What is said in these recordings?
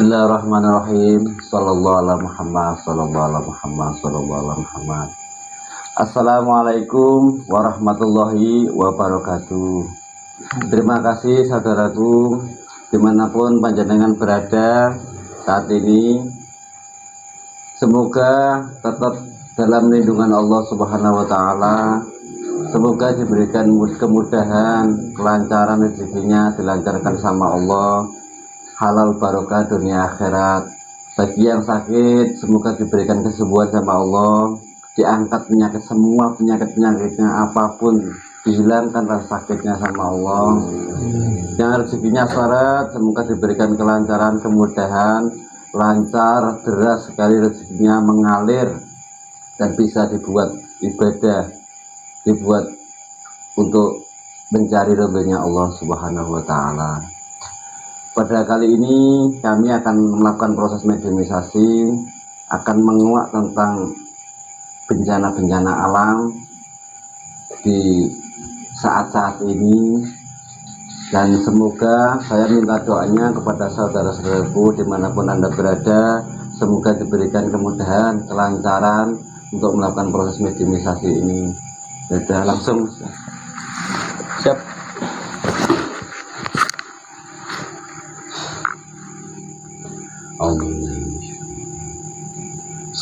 Bismillahirrahmanirrahim. Sallallahu ala Muhammad, sallallahu ala Muhammad, sallallahu ala Muhammad. Assalamualaikum warahmatullahi wabarakatuh. Terima kasih saudaraku, dimanapun panjenengan berada saat ini. Semoga tetap dalam lindungan Allah Subhanahu wa Ta'ala. Semoga diberikan kemudahan, kelancaran rezekinya, dilancarkan sama Allah, halal barokah dunia akhirat. Bagi yang sakit, semoga diberikan kesembuhan sama Allah, diangkat penyakit, semua penyakitnya apapun dihilangkan rasa sakitnya sama Allah. Yang rezekinya syarat, semoga diberikan kelancaran, kemudahan, lancar, deras sekali rezekinya mengalir dan bisa dibuat ibadah, dibuat untuk mencari ridhonya Allah Subhanahu wa Ta'ala. Pada kali ini kami akan melakukan proses mediumisasi, akan menguak tentang bencana-bencana alam di saat-saat ini, dan semoga saya minta doanya kepada saudara-saudaraku dimanapun Anda berada, semoga diberikan kemudahan, kelancaran untuk melakukan proses mediumisasi ini. Sudah langsung siap.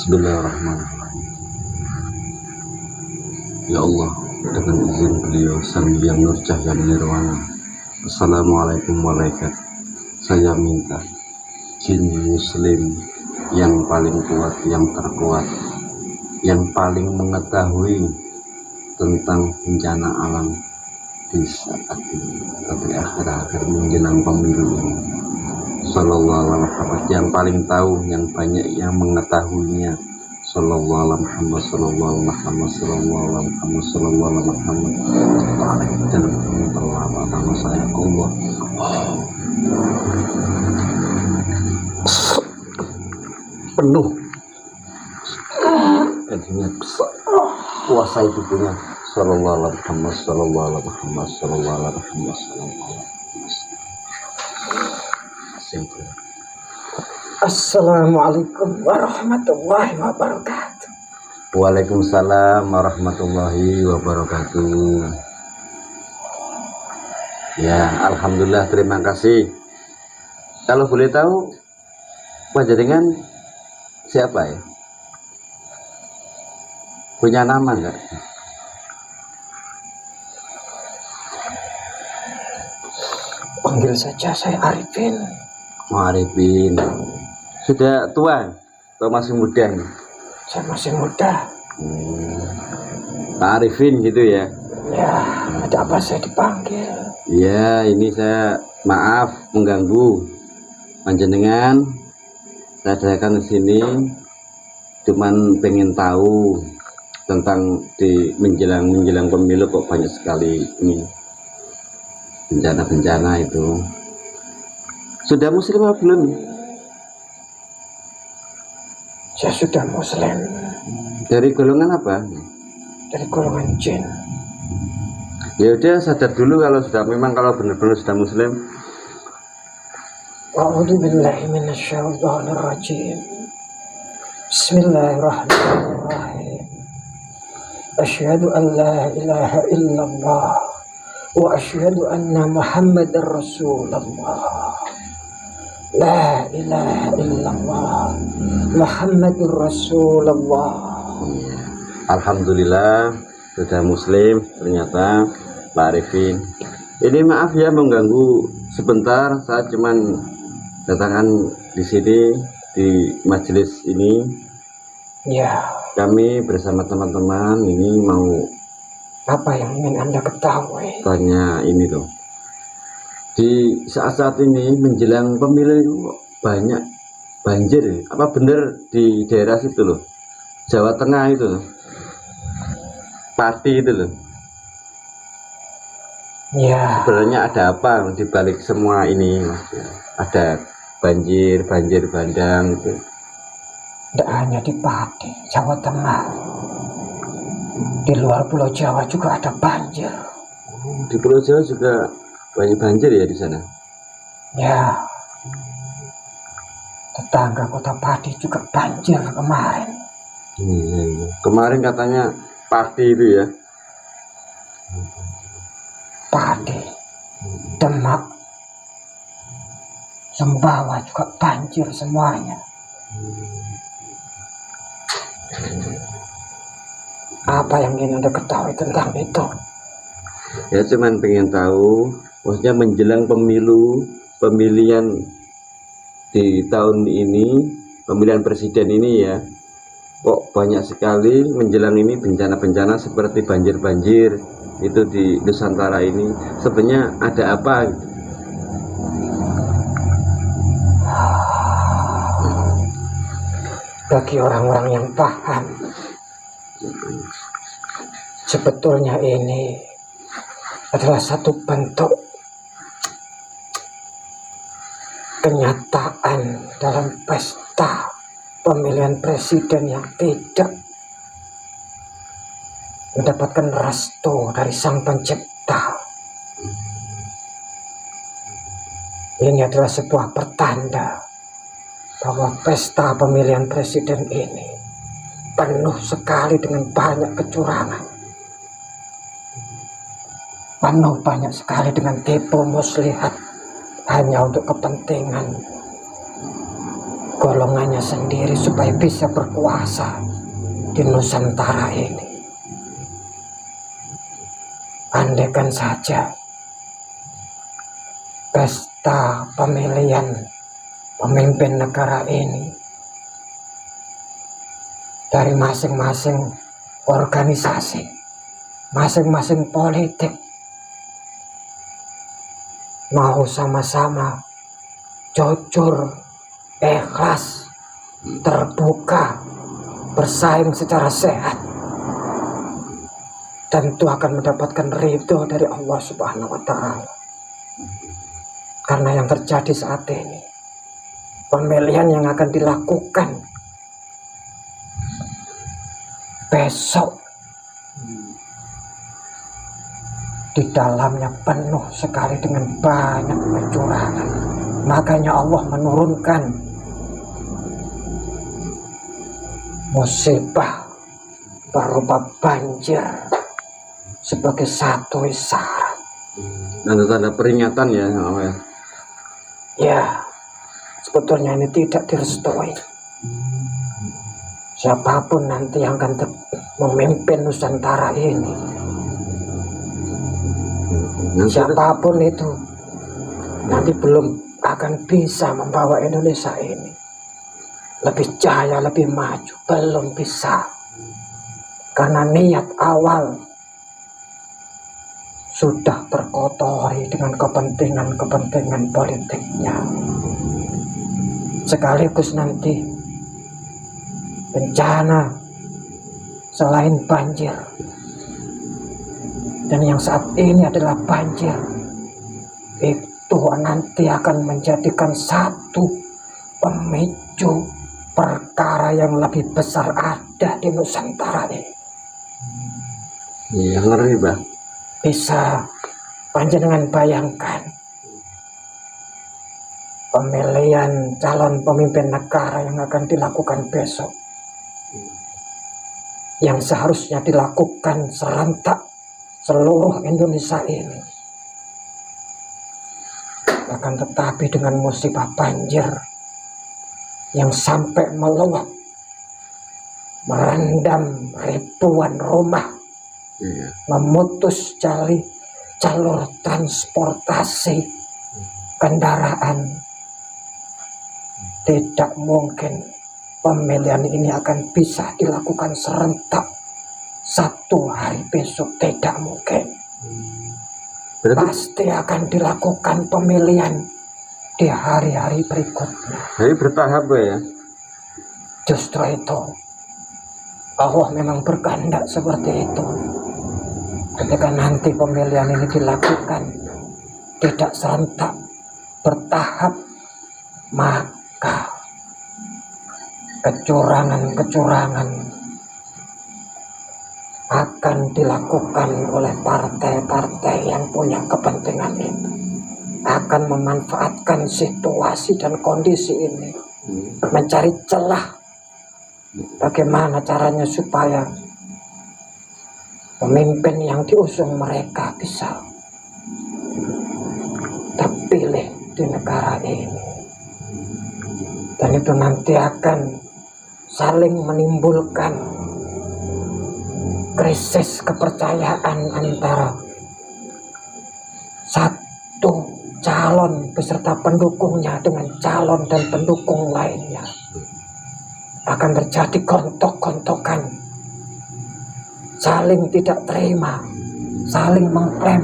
Bismillahirrahmanirrahim. Ya Allah, dengan izin beliau Sang Hyang Nur Cahya Nirwana, Assalamualaikum warahmatullahi. Saya minta jin muslim yang paling kuat, yang terkuat, yang paling mengetahui tentang bencana alam di saat ini, tapi akhir-akhir menjelang pemilu ini, Sallallahu alaihi Muhammad, yang paling tahu, yang banyak yang mengetahuinya, Sallallahu alaihi Muhammad, Sallallahu alaihi Muhammad, Sallallahu alaihi Muhammad, Sallallahu alaihi Muhammad. Dan terlama nama saya Allah penuh dan ingat besar kuasa itu punya Sallallahu alaihi Muhammad, Sallallahu alaihi Muhammad, Sallallahu alaihi Muhammad, Sallallahu alaihi Muhammad. Assalamualaikum warahmatullahi wabarakatuh. Waalaikumsalam warahmatullahi wabarakatuh. Ya, alhamdulillah, terima kasih. Kalau boleh tahu, panjenengan siapa ya? Punya nama enggak? Panggil saja saya Arifin. Arifin. Sudah tua atau masih muda nih? Saya masih muda. Pak Arifin gitu ya? Ya, ada apa saya dipanggil? Ya, ini saya maaf mengganggu panjenengan. Saya datang ke sini cuman pengen tahu tentang di menjelang pemilu kok banyak sekali ini bencana-bencana itu. Sudah muslim apa belum? Saya sudah muslim. Dari golongan apa? Dari golongan jin. Ya udah, sadar dulu kalau sudah, memang kalau benar-benar sudah muslim. A'udzu billahi minasyaitonir rajim. Bismillahirrahmanirrahim. Asyhadu an la ilaha illallah wa asyhadu anna Muhammadar Rasulullah. La ilaha illallah Muhammadur Rasulullah. Alhamdulillah sudah muslim ternyata Pak Arifin. Ini maaf ya mengganggu sebentar, saya cuman datangan di sini di majelis ini. Ya. Kami bersama teman-teman ini mau Apa yang ingin Anda ketahui? tanya ini loh. Di saat-saat ini menjelang pemilu itu banyak banjir. Apa benar di daerah situ loh, Jawa Tengah itu loh, Pati itu loh? Ya. Sebenarnya ada apa di balik semua ini, Mas? Ada banjir bandang itu. Tidak hanya di Pati, Jawa Tengah. Di luar Pulau Jawa juga ada banjir. Di Pulau Jawa juga banyak banjir ya di sana? Ya. Tetangga Kota Pati juga banjir kemarin. Iya. Kemarin katanya Pati itu ya. Pati, Demak, Sumbawa juga banjir semuanya. Apa yang ingin Anda ketahui tentang itu? Ya cuman pengen tahu, maksudnya menjelang pemilihan di tahun ini, pemilihan presiden ini ya, kok banyak sekali menjelang ini bencana-bencana seperti banjir-banjir itu di Nusantara ini. Sebenarnya ada apa? Bagi orang-orang yang paham, sebetulnya ini adalah satu bentuk kenyataan dalam pesta pemilihan presiden yang tidak mendapatkan restu dari Sang Pencipta. Ini adalah sebuah pertanda bahwa pesta pemilihan presiden ini penuh sekali dengan banyak kecurangan, penuh banyak sekali dengan tipu muslihat hanya untuk kepentingan golongannya sendiri supaya bisa berkuasa di Nusantara ini. Andaikan saja pesta pemilihan pemimpin negara ini dari masing-masing organisasi, masing-masing politik mau sama-sama jujur, ikhlas, terbuka, bersaing secara sehat, tentu akan mendapatkan ridho dari Allah Subhanahu wa Ta'ala. Karena yang terjadi saat ini, pemilihan yang akan dilakukan besok di dalamnya penuh sekali dengan banyak kecurangan. Makanya Allah menurunkan musibah berupa banjir sebagai satu isyarat. Tanda-tanda peringatan ya, Ya, sebetulnya ini tidak direstui. Siapapun nanti yang akan memimpin Nusantara ini, siapapun itu, nanti belum akan bisa membawa Indonesia ini lebih jaya, lebih maju. Belum bisa. Karena niat awal sudah terkotori dengan kepentingan-kepentingan politiknya. Sekaligus nanti bencana selain banjir, dan yang saat ini adalah banjir, itu nanti akan menjadikan satu pemicu perkara yang lebih besar ada di Nusantara ini. Iya, ngeri Bang. Bisa panjenengan bayangkan pemilihan calon pemimpin negara yang akan dilakukan besok, yang seharusnya dilakukan serentak seluruh Indonesia ini, akan tetapi dengan musibah banjir yang sampai meluap, merendam ribuan rumah, memutus jalur transportasi kendaraan. Tidak mungkin pemilihan ini akan bisa dilakukan serentak satu hari besok, tidak mungkin. Pasti akan dilakukan pemilihan di hari-hari berikutnya. Jadi bertahap ya? Justru itu, Allah memang berkehendak seperti itu. Ketika nanti pemilihan ini dilakukan tidak serentak, bertahap, maka kecurangan-kecurangan akan dilakukan oleh partai-partai yang punya kepentingan itu, akan memanfaatkan situasi dan kondisi ini mencari celah bagaimana caranya supaya pemimpin yang diusung mereka bisa terpilih di negara ini. Dan itu nanti akan saling menimbulkan krisis kepercayaan antara satu calon beserta pendukungnya dengan calon dan pendukung lainnya. Akan terjadi gontok-gontokan, saling tidak terima, saling mengklaim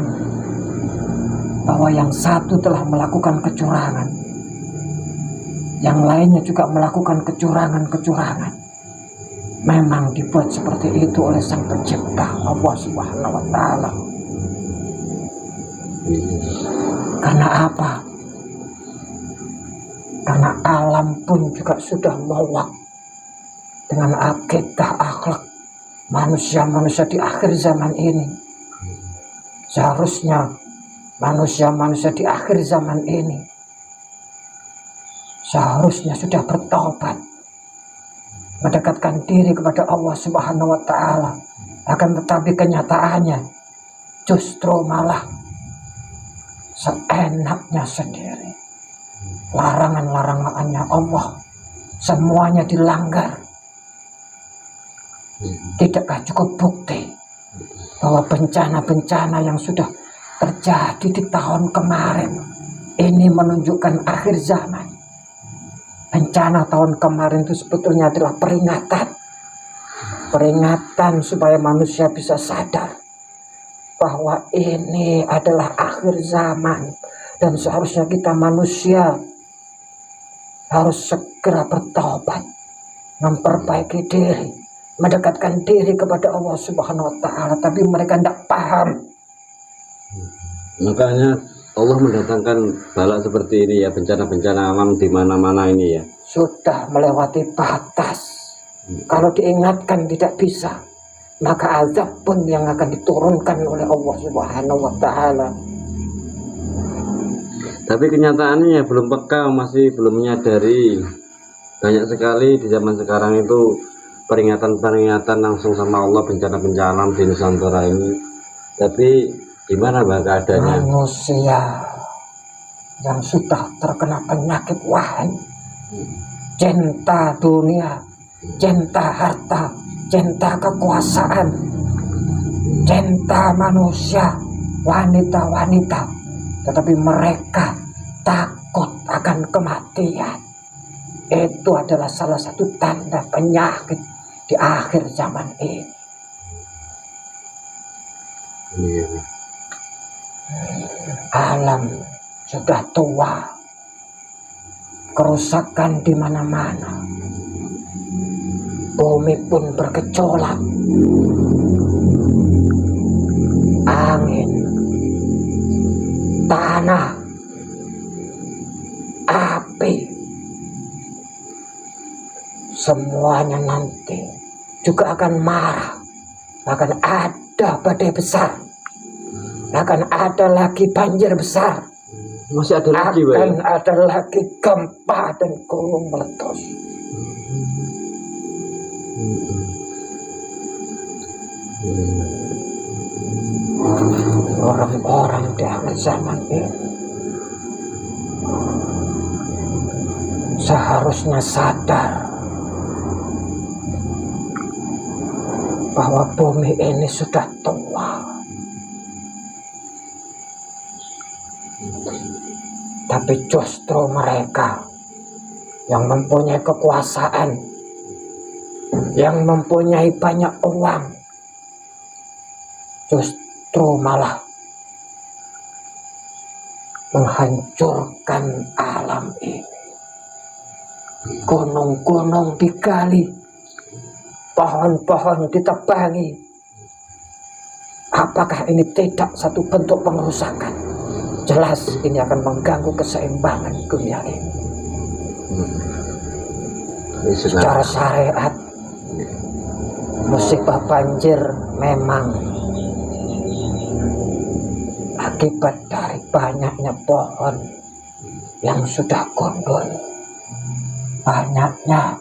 bahwa yang satu telah melakukan kecurangan, yang lainnya juga melakukan kecurangan-kecurangan. Memang dibuat seperti itu oleh Sang Pencipta Allah Subhanahu wa Ta'ala. Karena apa? Karena alam pun juga sudah muak dengan akidah akhlak manusia-manusia di akhir zaman ini. Seharusnya manusia-manusia di akhir zaman ini seharusnya sudah bertobat, mendekatkan diri kepada Allah Subhanahu wa Ta'ala. Akan tetapi kenyataannya justru malah seenaknya sendiri. Larangan-larangannya Allah semuanya dilanggar. Tidakkah cukup bukti bahwa bencana-bencana yang sudah terjadi di tahun kemarin ini menunjukkan akhir zaman? Bencana tahun kemarin itu sebetulnya adalah peringatan supaya manusia bisa sadar bahwa ini adalah akhir zaman, dan seharusnya kita manusia harus segera bertobat, memperbaiki diri, mendekatkan diri kepada Allah Subhanahu wa Ta'ala. Tapi mereka tidak paham. Makanya Allah mendatangkan bala seperti ini ya, bencana-bencana alam di mana-mana ini ya. Sudah melewati batas. Kalau diingatkan tidak bisa, maka azab pun yang akan diturunkan oleh Allah Subhanahu wa Ta'ala. Tapi kenyataannya ya belum peka, masih belum menyadari. Banyak sekali di zaman sekarang itu peringatan-peringatan langsung sama Allah bencana-bencana alam di Nusantara ini. Tapi gimana Mbak keadaannya? Manusia yang sudah terkena penyakit wahan, cinta dunia, cinta harta, cinta kekuasaan, cinta manusia, wanita-wanita, tetapi mereka takut akan kematian. Itu adalah salah satu tanda penyakit di akhir zaman ini. Iya. Alam sudah tua, kerusakan di mana-mana, bumi pun bergejolak, angin, tanah, api, semuanya nanti juga akan marah. Akan ada badai besar, akan ada lagi banjir besar, Masih ada lagi Mbak? akan ada lagi gempa dan gunung meletus. Orang-orang di akhir zaman ini seharusnya sadar bahwa bumi ini sudah tua. Tapi justru mereka yang mempunyai kekuasaan, yang mempunyai banyak uang, justru malah menghancurkan alam ini. Gunung-gunung digali, pohon-pohon ditebangi. Apakah ini tidak satu bentuk pengerusakan? Jelas ini akan mengganggu keseimbangan dunia ini. Secara syariat, musibah banjir memang akibat dari banyaknya pohon yang sudah gundul, banyaknya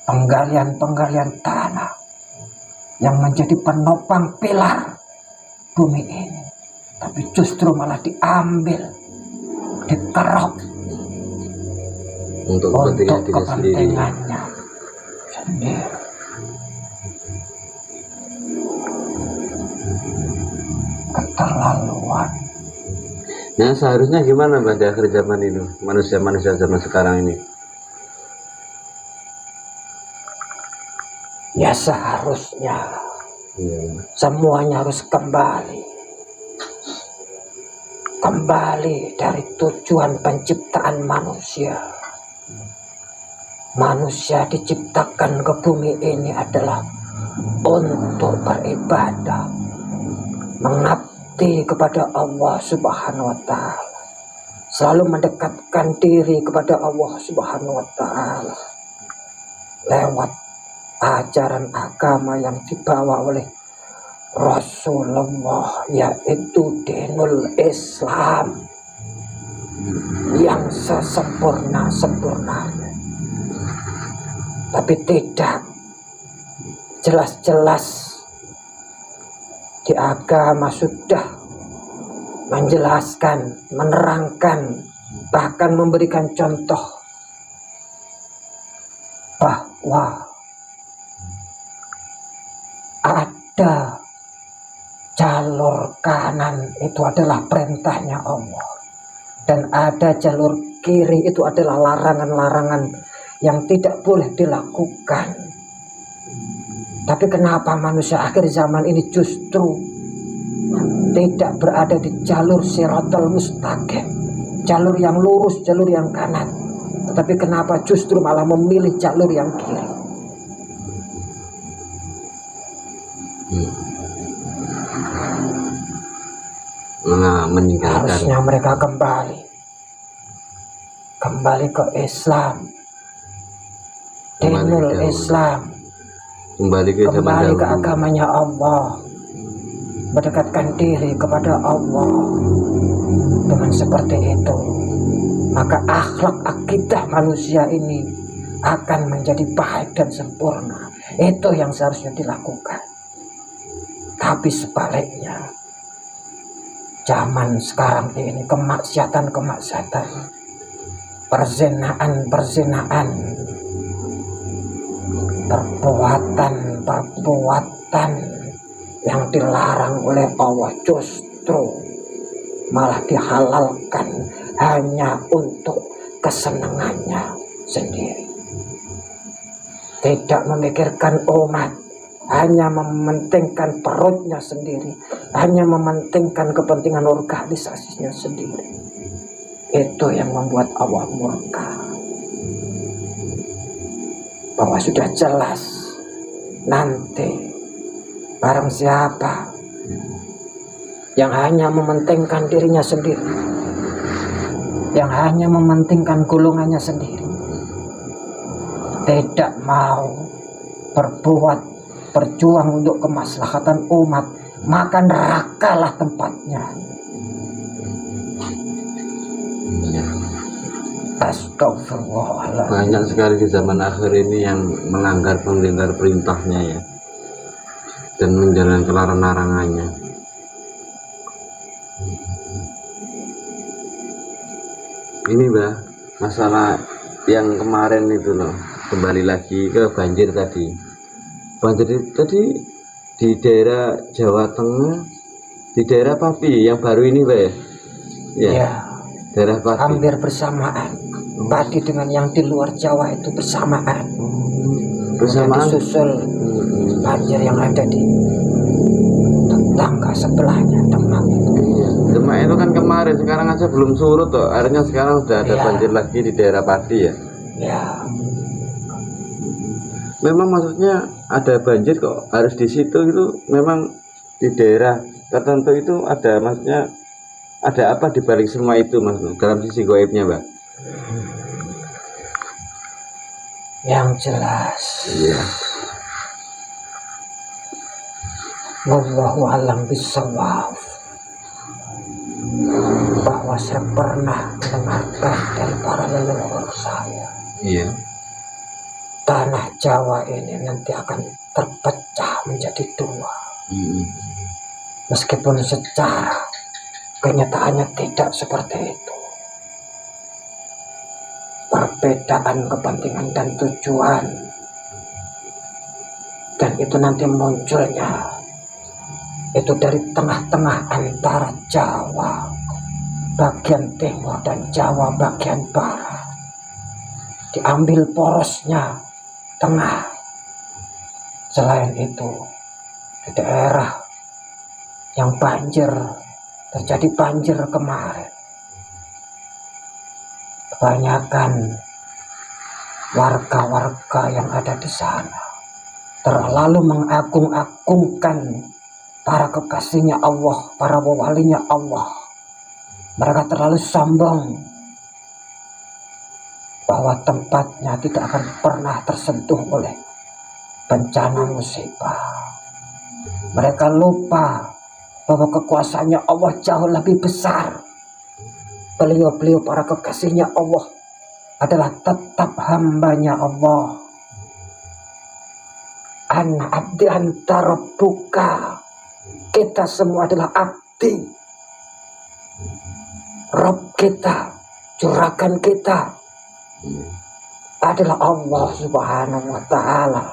penggalian-penggalian tanah yang menjadi penopang pilar bumi ini, tapi justru malah diambil, dikerok untuk kepentingannya sendiri. Keterlaluan. Nah, seharusnya gimana Mbak di akhir zaman itu, manusia-manusia zaman sekarang ini? Ya seharusnya semuanya harus kembali dari tujuan penciptaan manusia. Manusia diciptakan ke bumi ini adalah untuk beribadah, mengabdi kepada Allah Subhanahu wa Ta'ala, selalu mendekatkan diri kepada Allah Subhanahu wa Ta'ala lewat ajaran agama yang dibawa oleh Rasulullah, yaitu dinul Islam yang sesempurna-sempurnanya. Tapi tidak jelas-jelas di agama sudah menjelaskan, menerangkan, bahkan memberikan contoh bahwa ada jalur kanan itu adalah perintahnya Allah, dan ada jalur kiri itu adalah larangan-larangan yang tidak boleh dilakukan. Tapi kenapa manusia akhir zaman ini justru tidak berada di jalur Shiratal Mustaqim, jalur yang lurus, jalur yang kanan, tetapi kenapa justru malah memilih jalur yang kiri? Harusnya mereka kembali ke Islam, dinul Islam, kembali ke agamanya Allah, mendekatkan diri kepada Allah. Dengan seperti itu, maka akhlak akidah manusia ini akan menjadi baik dan sempurna. Itu yang seharusnya dilakukan. Tapi sebaliknya, zaman sekarang ini kemaksiatan, perzinaan, perbuatan yang dilarang oleh Allah justru malah dihalalkan hanya untuk kesenangannya sendiri. Tidak memikirkan umat, hanya mementingkan perutnya sendiri, hanya mementingkan kepentingan organisasinya sendiri. Itu yang membuat Allah murka. Bahwa sudah jelas nanti barang siapa yang hanya mementingkan dirinya sendiri, yang hanya mementingkan golongannya sendiri, tidak mau berjuang untuk kemaslahatan umat, maka nerakalah tempatnya. Astagfirullahaladzim. Banyak sekali di zaman akhir ini yang melanggar perintahnya ya, dan menjalankan larangan-larangannya. Ini Mbak, masalah yang kemarin itu loh, kembali lagi ke banjir tadi. Banjir tadi di daerah Jawa Tengah, di daerah Pati yang baru ini Mbak ya? Ya, daerah Pati. Hampir bersamaan. Pati dengan yang di luar Jawa itu bersamaan. Bersamaan. Disusul banjir yang ada di tetangga sebelahnya, Demak itu. Demak itu kan kemarin, sekarang aja belum surut toh. Akhirnya sekarang sudah ada banjir lagi di daerah Pati ya. Ya. Memang maksudnya ada banjir kok harus di situ itu, memang di daerah tertentu itu ada, maksudnya ada apa di balik semua itu Mas, dalam sisi gaibnya Mbak? Yang jelas. Iya. Wallahu a'lam bishawab. Bahwa saya pernah mendengarkan dari para leluhur saya Iya. Tanah Jawa ini nanti akan terpecah menjadi dua. Meskipun secara kenyataannya tidak seperti itu. Perbedaan kepentingan dan tujuan, dan itu nanti munculnya itu dari tengah-tengah antara Jawa bagian timur dan Jawa bagian barat. Diambil porosnya tengah. Selain itu, di daerah yang banjir, terjadi banjir kemarin, kebanyakan warga-warga yang ada di sana terlalu mengagung-agungkan para kekasihnya Allah, para walinya Allah. Mereka terlalu sombong bahwa tempatnya tidak akan pernah tersentuh oleh bencana musibah. Mereka lupa bahwa kekuasaannya Allah jauh lebih besar. Beliau-beliau para kekasihnya Allah adalah tetap hambanya Allah. Ana abdi anta rabbuka. Kita semua adalah abdi. Rabb kita, juragan kita adalah Allah Subhanahu wa ta'ala.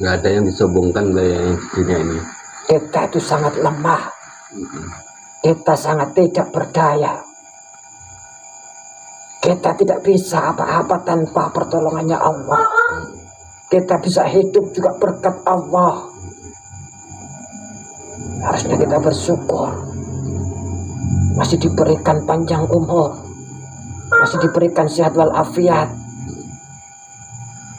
Nggak ada yang disombongkan oleh dunia ini. Kita itu sangat lemah. Kita sangat tidak berdaya. Kita tidak bisa apa-apa tanpa pertolongannya Allah. Kita bisa hidup juga berkat Allah. Harusnya kita bersyukur. Masih diberikan panjang umur. Masih diberikan sehat walafiat.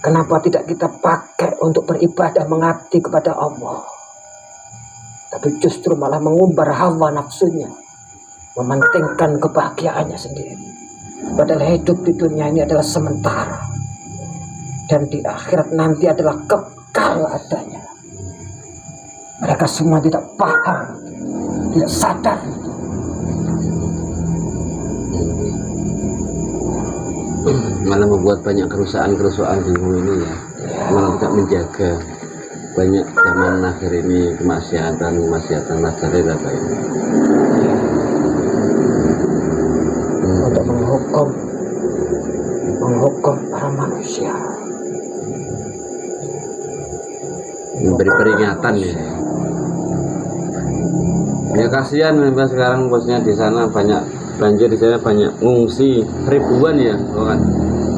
Kenapa tidak kita pakai untuk beribadah mengabdi kepada Allah? Tapi justru malah mengumbar hawa nafsunya. Mementingkan kebahagiaannya sendiri. Padahal hidup di dunia ini adalah sementara. Dan di akhirat nanti adalah kekal adanya. Mereka semua tidak paham, tidak sadar. Malah membuat banyak kerusakan-kerusakan di bumi ini ya. Malah tidak menjaga. Banyak zaman akhir ini kemaksiatan masyarakat apa ini. Untuk menghukum para manusia. Memberi peringatan ya. Ya kasihan memang sekarang bosnya di sana banyak banjir, di sana banyak ngungsi ribuan ya, kan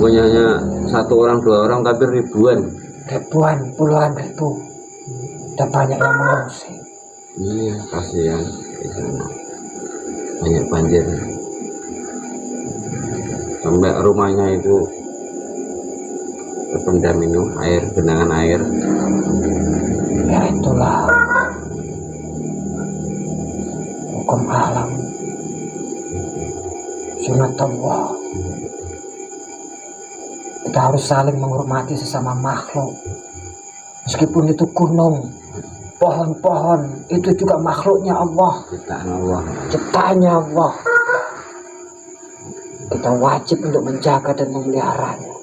punya satu orang dua orang tapi ribuan Puluhan ribu. Ada banyak yang mengungsi. Iya kasihan di sana banyak banjir sampai rumahnya itu terpendam minum air, genangan air. Ya itulah hukum alam, sunatullah. Kita harus saling menghormati sesama makhluk. Meskipun itu gunung, pohon-pohon, itu juga makhluknya Allah. Ciptaan Allah. Ciptaannya Allah. Kita wajib untuk menjaga dan memeliharanya,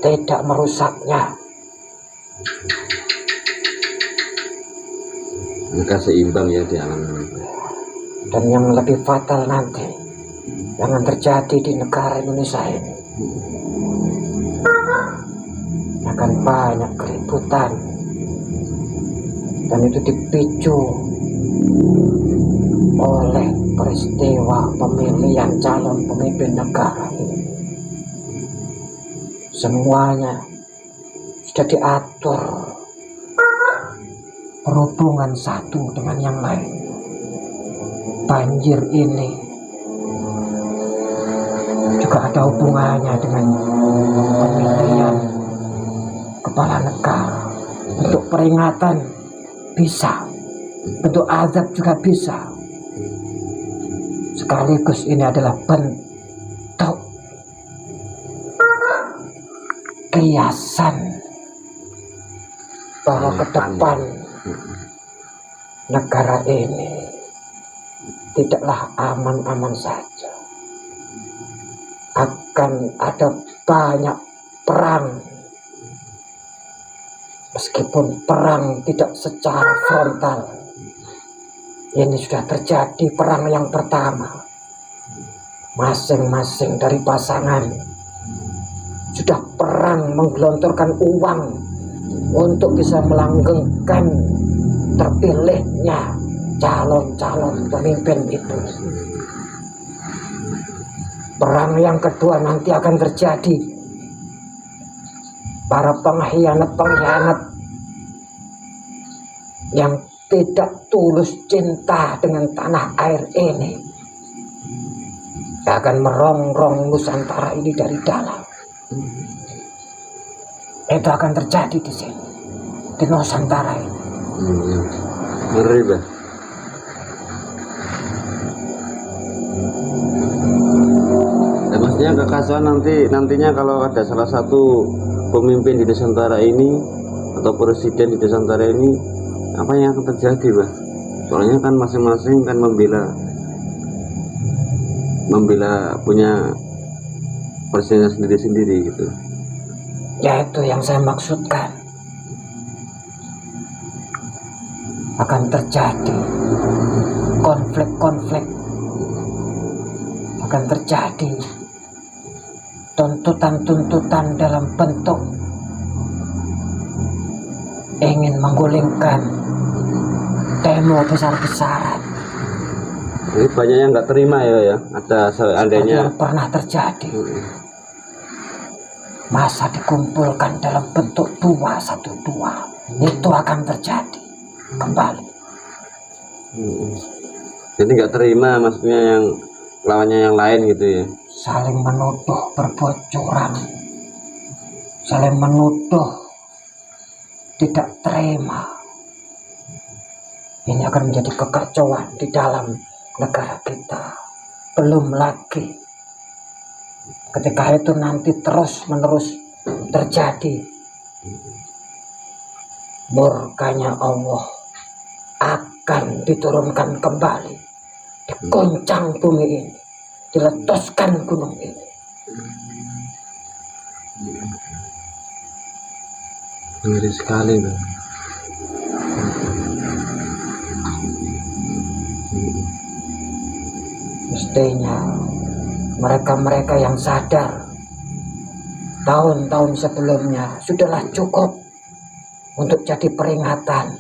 tidak merusaknya. Mereka seimbang ya di alam ini. Dan yang lebih fatal nanti, jangan terjadi di negara Indonesia ini. Akan banyak keributan. Dan itu dipicu oleh peristiwa pemilihan calon pemimpin negara ini. Semuanya sudah diatur, berhubungan satu dengan yang lain. Banjir ini juga ada hubungannya dengan pemilihan kepala negara. Bentuk peringatan bisa, bentuk azab juga bisa. Sekaligus ini adalah bentuk kiasan bahwa ke depan negara ini tidaklah aman-aman saja. Akan ada banyak perang, meskipun perang tidak secara frontal, ini sudah terjadi perang yang pertama. Masing-masing dari pasangan sudah perang menggelontorkan uang untuk bisa melanggengkan terpilihnya calon-calon pemimpin itu. Perang yang kedua nanti akan terjadi. Para pengkhianat-pengkhianat yang tidak tulus cinta dengan tanah air ini akan merongrong Nusantara ini dari dalam. Itu akan terjadi di sini, di Nusantara ini. Ngeri, Bah. Ya, maksudnya kekacauan nantinya kalau ada salah satu pemimpin di Nusantara ini atau presiden di Nusantara ini, apa yang akan terjadi, Bah? Soalnya kan masing-masing kan membela punya presidennya sendiri-sendiri gitu. Ya, itu yang saya maksudkan. Akan terjadi konflik-konflik, akan terjadi tuntutan-tuntutan dalam bentuk ingin menggulingkan demo besar-besaran. Ini banyak yang nggak terima ya. Ada seandainya yang pernah terjadi. Masa dikumpulkan dalam bentuk 212, itu akan terjadi kembali. Jadi nggak terima, maksudnya yang lawannya yang lain gitu ya. Saling menuduh berbuat curang, saling menuduh tidak terima. Ini akan menjadi kekacauan di dalam negara kita. Belum lagi ketika itu nanti terus menerus terjadi, murkanya Allah akan diturunkan kembali, diguncang bumi ini, diletuskan gunung ini. Ngeri sekali, Bang. Mestinya mereka-mereka yang sadar tahun-tahun sebelumnya sudahlah cukup untuk jadi peringatan.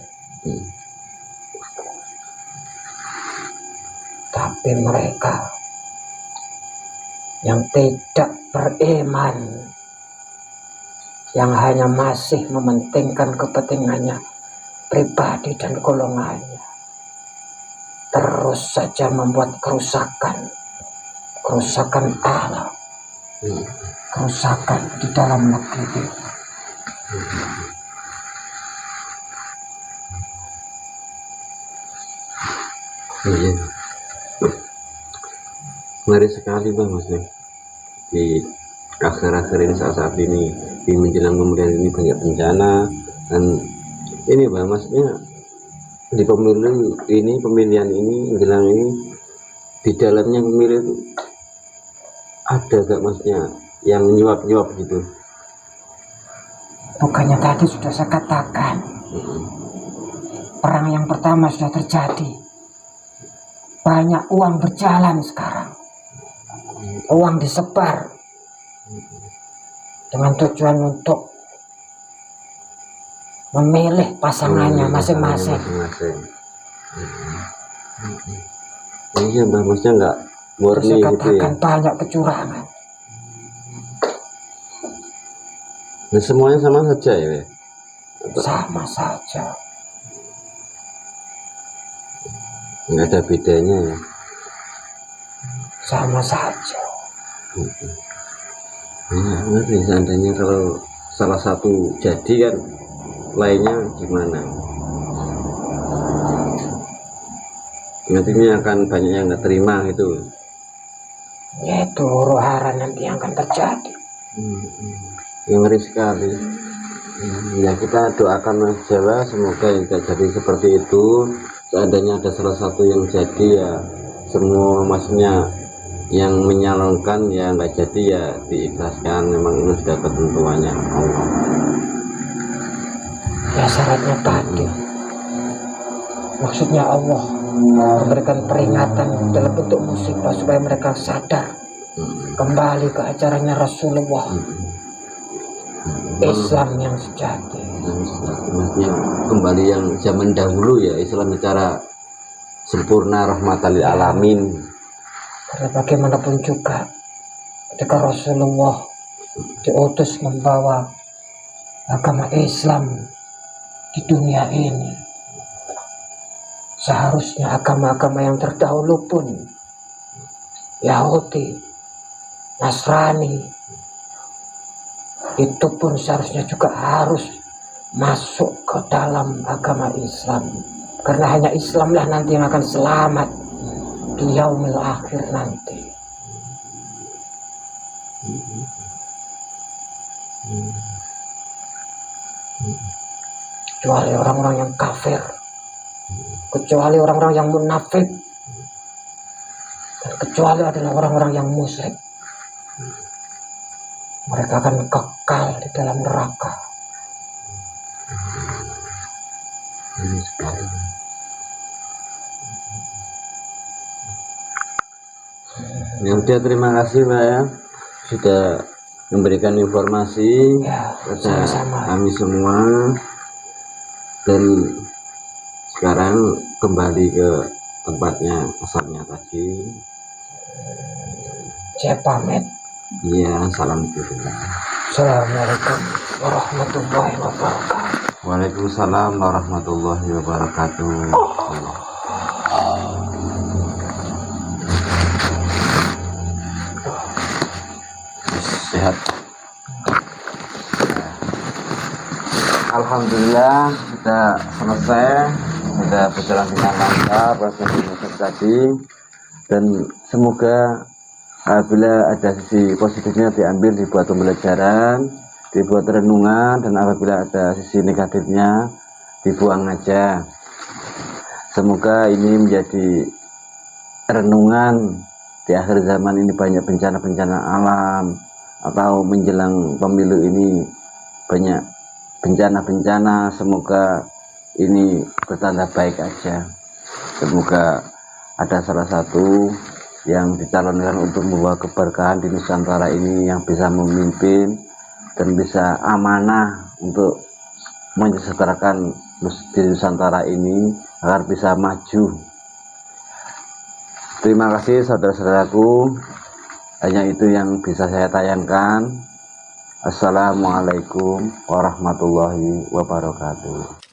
Tapi mereka yang tidak beriman, yang hanya masih mementingkan kepentingannya pribadi dan golongannya, terus saja membuat kerusakan alam, kerusakan di dalam negeri ini. Iya. Ngeri sekali, Bang, maksudnya di akhir-akhir ini, saat ini di menjelang pemilihan ini banyak bencana. Dan ini, Bang, maksudnya di pemilihan ini menjelang ini, di dalamnya pemilih itu ada gak maksudnya yang nyuap-nyuap gitu? Bukannya tadi sudah saya katakan, perang yang pertama sudah terjadi, banyak uang berjalan sekarang, uang disebar dengan tujuan untuk memilih pasangannya masing-masing. Iya, Bang, maksudnya nggak murni Saya gitu ya. katakan banyak kecurangan. Nah, semuanya sama saja ya? Sama saja. Nggak ada bedanya ya? Sama saja. Nah, ngeri seandainya kalau salah satu jadi kan lainnya gimana? Nantinya akan banyak yang nggak terima gitu. Itu huru-hara nanti yang akan terjadi. Yang ngeri sekali. Ya, kita doakan aja lah, semoga tidak jadi seperti itu. Seandainya ada salah satu yang jadi, ya semua maksudnya yang menyalonkan ya nggak jadi ya diikhlaskan, memang itu sudah ketentuannya Allah. Ya syaratnya tadi, maksudnya Allah memberikan peringatan dalam bentuk musibah supaya mereka sadar kembali ke ajarannya Rasulullah, Islam yang sejati. Maksudnya kembali yang zaman dahulu ya, Islam secara sempurna rahmatan lil alamin. Karena bagaimanapun juga ketika Rasulullah diutus membawa agama Islam di dunia ini, seharusnya agama-agama yang terdahulu pun, Yahudi, Nasrani, itu pun seharusnya juga harus masuk ke dalam agama Islam, karena hanya Islamlah nanti yang akan selamat di yaumil akhir nanti. Kecuali orang-orang yang kafir, kecuali orang-orang yang munafik, dan kecuali adalah orang-orang yang musyrik, mereka akan kekal di dalam neraka. Ya udah, terima kasih Pak ya, sudah memberikan informasi Ya, kepada sama-sama. kami semua. Dan sekarang kembali ke tempatnya asalnya tadi. Saya pamit. Iya, salam dulu. Assalamualaikum warahmatullahi wabarakatuh. Waalaikumsalam warahmatullahi wabarakatuh. Sehat. Alhamdulillah sudah selesai, sudah berjalan dengan lancar proses tadi, dan semoga apabila ada sisi positifnya diambil, dibuat pembelajaran, dibuat renungan, dan apabila ada sisi negatifnya dibuang aja. Semoga ini menjadi renungan di akhir zaman ini, banyak bencana-bencana alam, atau menjelang pemilu ini banyak bencana-bencana. Semoga ini bertanda baik aja. Semoga ada salah satu yang dicalonkan untuk membawa keberkahan di Nusantara ini, yang bisa memimpin dan bisa amanah untuk mensejahterakan di Nusantara ini agar bisa maju. Terima kasih saudara-saudaraku, hanya itu yang bisa saya tayangkan. Assalamualaikum warahmatullahi wabarakatuh.